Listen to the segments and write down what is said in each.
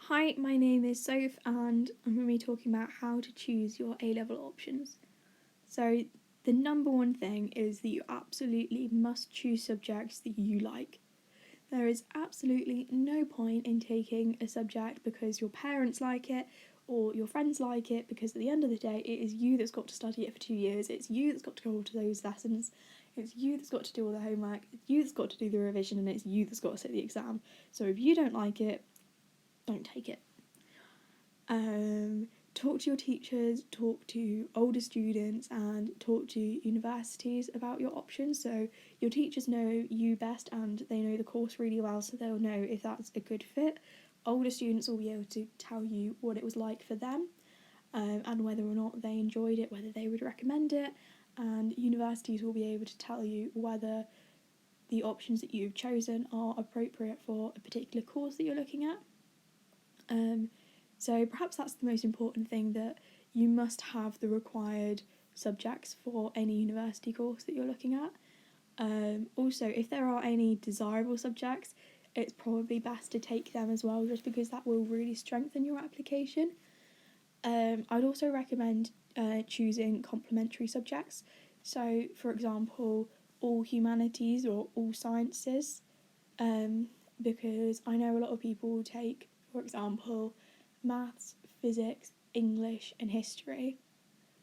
Hi, my name is Soph and I'm going to be talking about how to choose your A-level options. So the number one thing is that you absolutely must choose subjects that you like. There is absolutely no point in taking a subject because your parents like it or your friends like it, because at the end of the day it is you that's got to study it for 2 years, it's you that's got to go to those lessons, it's you that's got to do all the homework, it's you that's got to do the revision, and it's you that's got to sit the exam. So if you don't like it, don't take it. Talk to your teachers, talk to older students, and talk to universities about your options. So your teachers know you best and they know the course really well, so they'll know if that's a good fit. Older students will be able to tell you what it was like for them, and whether or not they enjoyed it, whether they would recommend it. And universities will be able to tell you whether the options that you've chosen are appropriate for a particular course that you're looking at. So perhaps that's the most important thing, that you must have the required subjects for any university course that you're looking at. Also, if there are any desirable subjects, it's probably best to take them as well, just because that will really strengthen your application. I'd also recommend choosing complementary subjects. So, for example, all humanities or all sciences, because I know a lot of people take, for example, maths, physics, English, and history,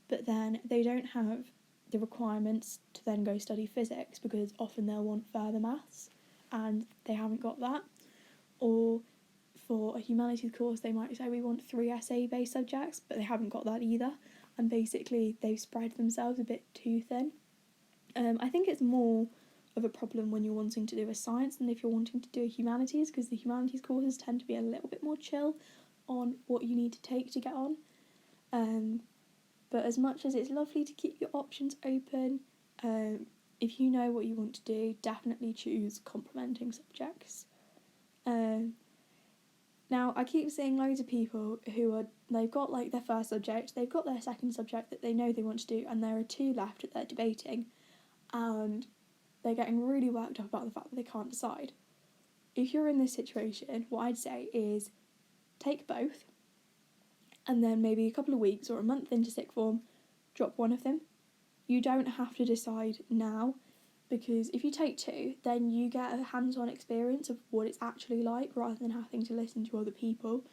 but then they don't have the requirements to then go study physics because often they'll want further maths and they haven't got that. Or for a humanities course, they might say we want 3 essay-based subjects, but they haven't got that either, and basically they've spread themselves a bit too thin. I think it's more of a problem when you're wanting to do a science than if you're wanting to do a humanities, because the humanities courses tend to be a little bit more chill on what you need to take to get on. But as much as it's lovely to keep your options open, if you know what you want to do, definitely choose complementing subjects. Now, I keep seeing loads of people they've got like their first subject, they've got their second subject that they know they want to do, and there are 2 left that they're debating, and they're getting really worked up about the fact that they can't decide. If you're in this situation, what I'd say is take both, and then maybe a couple of weeks or a month into sixth form, drop one of them. You don't have to decide now, because if you take 2, then you get a hands-on experience of what it's actually like rather than having to listen to other people.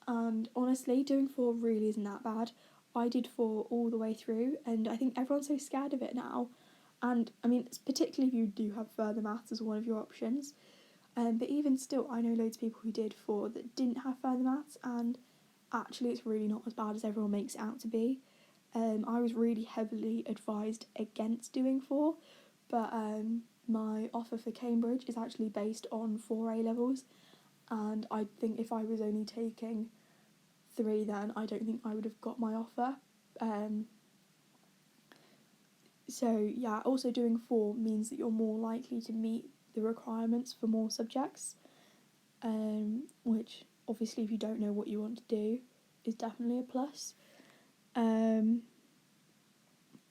And honestly, doing 4 really isn't that bad. I did 4 all the way through, and I think everyone's so scared of it now. And I mean, particularly if you do have further maths as one of your options. But even still, I know loads of people who did 4 that didn't have further maths, and actually it's really not as bad as everyone makes it out to be. I was really heavily advised against doing 4, but my offer for Cambridge is actually based on 4 A-levels, and I think if I was only taking 3 then I don't think I would have got my offer. So yeah, also doing 4 means that you're more likely to meet the requirements for more subjects, which obviously if you don't know what you want to do is definitely a plus.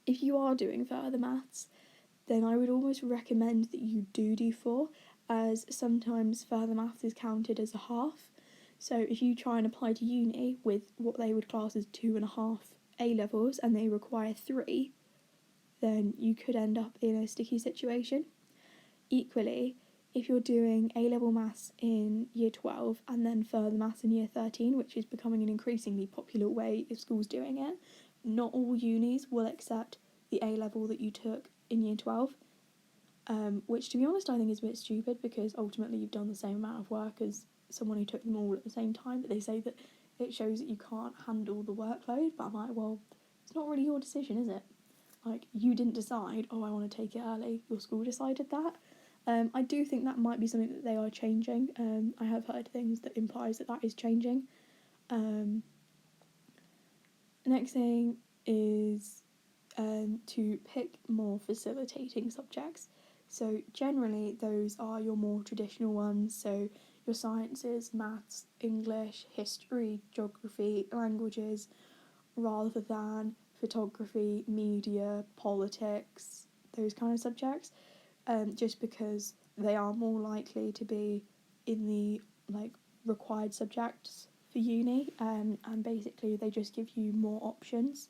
If you are doing further maths, then I would almost recommend that you do 4, as sometimes further maths is counted as a half. So if you try and apply to uni with what they would class as 2.5 A-levels and they require 3, then you could end up in a sticky situation. Equally, if you're doing A-level maths in year 12 and then further maths in year 13, which is becoming an increasingly popular way of schools doing it, not all unis will accept the A-level that you took in year 12, which to be honest I think is a bit stupid, because ultimately you've done the same amount of work as someone who took them all at the same time, but they say that it shows that you can't handle the workload. But I'm like, well, it's not really your decision, is it? Like, you didn't decide, oh, I want to take it early, your school decided that. I do think that might be something that they are changing. I have heard things that implies that that is changing. The next thing is to pick more facilitating subjects. So generally those are your more traditional ones, so your sciences, maths, English, history, geography, languages, rather than photography, media, politics, those kind of subjects, just because they are more likely to be in the required subjects for uni, and basically they just give you more options.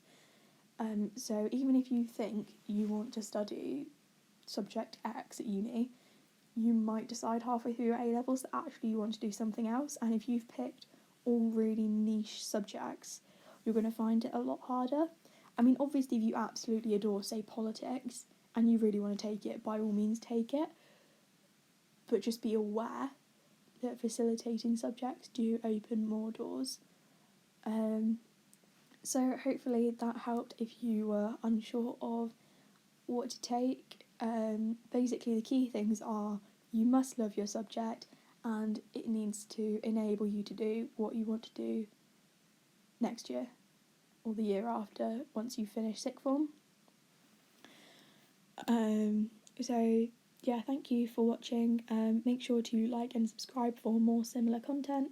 So even if you think you want to study subject X at uni, you might decide halfway through your A-levels that actually you want to do something else, and if you've picked all really niche subjects, you're going to find it a lot harder. I mean, obviously, if you absolutely adore, say, politics, and you really want to take it, by all means take it, but just be aware that facilitating subjects do open more doors. So hopefully that helped if you were unsure of what to take. Basically, the key things are you must love your subject, and it needs to enable you to do what you want to do next year or the year after once you finish sixth form. So yeah, thank you for watching. Make sure to like and subscribe for more similar content,